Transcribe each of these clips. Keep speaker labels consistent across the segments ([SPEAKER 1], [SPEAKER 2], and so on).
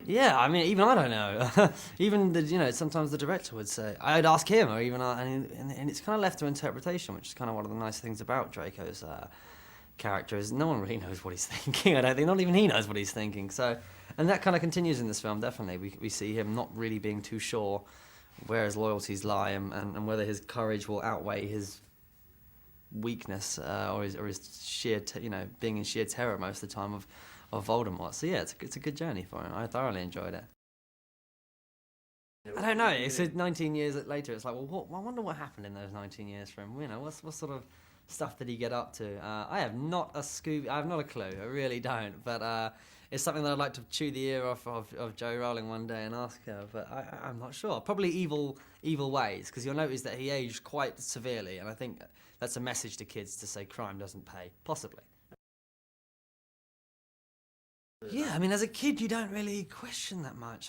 [SPEAKER 1] Yeah, I mean, even I don't know. Even sometimes the director would say, I'd ask him, or even and it's kind of left to interpretation, which is kind of one of the nice things about Draco's character is no one really knows what he's thinking. I don't think, not even he knows what he's thinking. So, and that kind of continues in this film. Definitely, we see him not really being too sure where his loyalties lie and whether his courage will outweigh his weakness or his sheer being in sheer terror most of the time of Voldemort. So yeah, it's a good journey for him. I thoroughly enjoyed it. I don't know. It's 19 years later. It's like, well, I wonder what happened in those 19 years for him. What sort of stuff did he get up to? I have not a clue. I really don't. But it's something that I'd like to chew the ear off of Jo Rowling one day and ask her. But I'm not sure. Probably evil ways, because you'll notice that he aged quite severely, and I think that's a message to kids to say crime doesn't pay. Possibly. Yeah, I mean, as a kid, you don't really question that much.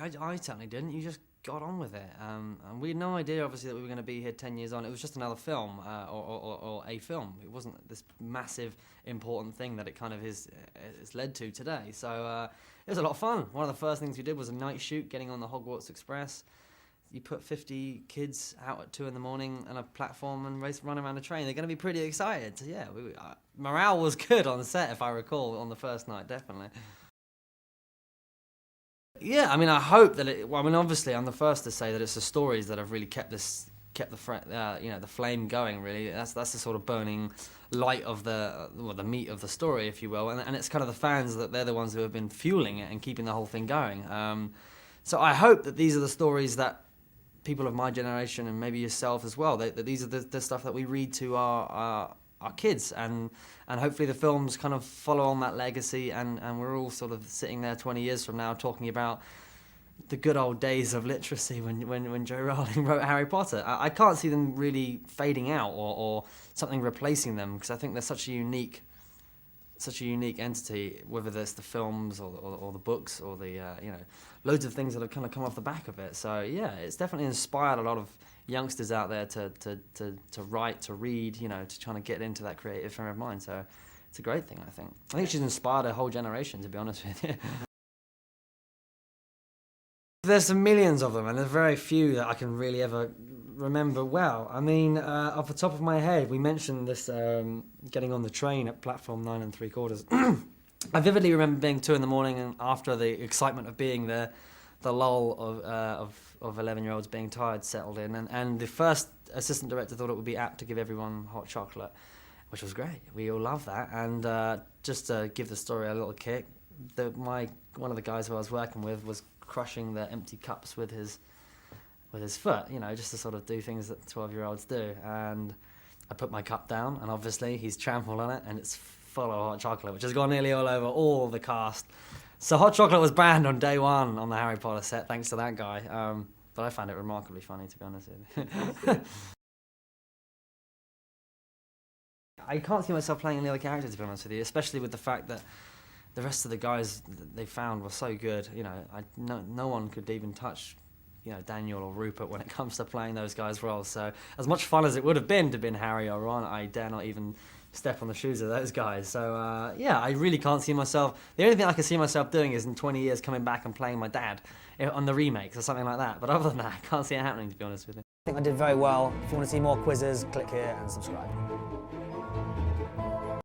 [SPEAKER 1] I certainly didn't. You just got on with it. And we had no idea, obviously, that we were going to be here 10 years on. It was just another film, or a film. It wasn't this massive, important thing that it kind of is led to today. So it was a lot of fun. One of the first things we did was a night shoot, getting on the Hogwarts Express. You put 50 kids out at 2 in the morning on a platform and run around a train. They're going to be pretty excited. So yeah, morale was good on set, if I recall, on the first night, definitely. Yeah, I mean, I hope that obviously, I'm the first to say that it's the stories that have really kept the flame going. Really, that's the sort of burning light of the meat of the story, if you will. And it's kind of the fans that they're the ones who have been fueling it and keeping the whole thing going. So I hope that these are the stories that people of my generation, and maybe yourself as well, that these are the stuff that we read to our kids, and hopefully the films kind of follow on that legacy, and we're all sort of sitting there 20 years from now talking about the good old days of literacy when Jo Rowling wrote Harry Potter. I can't see them really fading out or something replacing them, because I think they're such a unique entity, whether it's the films or the books or the loads of things that have kind of come off the back of it. So yeah, it's definitely inspired a lot of youngsters out there to write, to read, to try to get into that creative frame of mind. So it's a great thing, I think. I think she's inspired a whole generation, to be honest with you. There's some millions of them, and there's very few that I can really ever remember well. I mean, off the top of my head, we mentioned this getting on the train at platform 9 3/4. I vividly remember being 2 in the morning, and after the excitement of being there, the lull of 11-year-olds being tired settled in, and the first assistant director thought it would be apt to give everyone hot chocolate, which was great. We all loved that, and just to give the story a little kick, one of the guys who I was working with was crushing the empty cups with his foot, just to sort of do things that 12-year-olds do. And I put my cup down, and obviously he's trampled on it, and it's full of hot chocolate, which has gone nearly all over all the cast. So hot chocolate was banned on day 1 on the Harry Potter set, thanks to that guy. But I found it remarkably funny, to be honest with you. I can't see myself playing any other character, to be honest with you, especially with the fact that the rest of the guys they found were so good. No one could even touch, Daniel or Rupert when it comes to playing those guys' roles. So as much fun as it would have been to be Harry or Ron, I dare not even step on the shoes of those guys. So yeah, I really can't see myself. The only thing I can see myself doing is in 20 years coming back and playing my dad on the remakes or something like that. But other than that, I can't see it happening, to be honest with you.
[SPEAKER 2] I think I did very well. If you want to see more quizzes, click here and subscribe.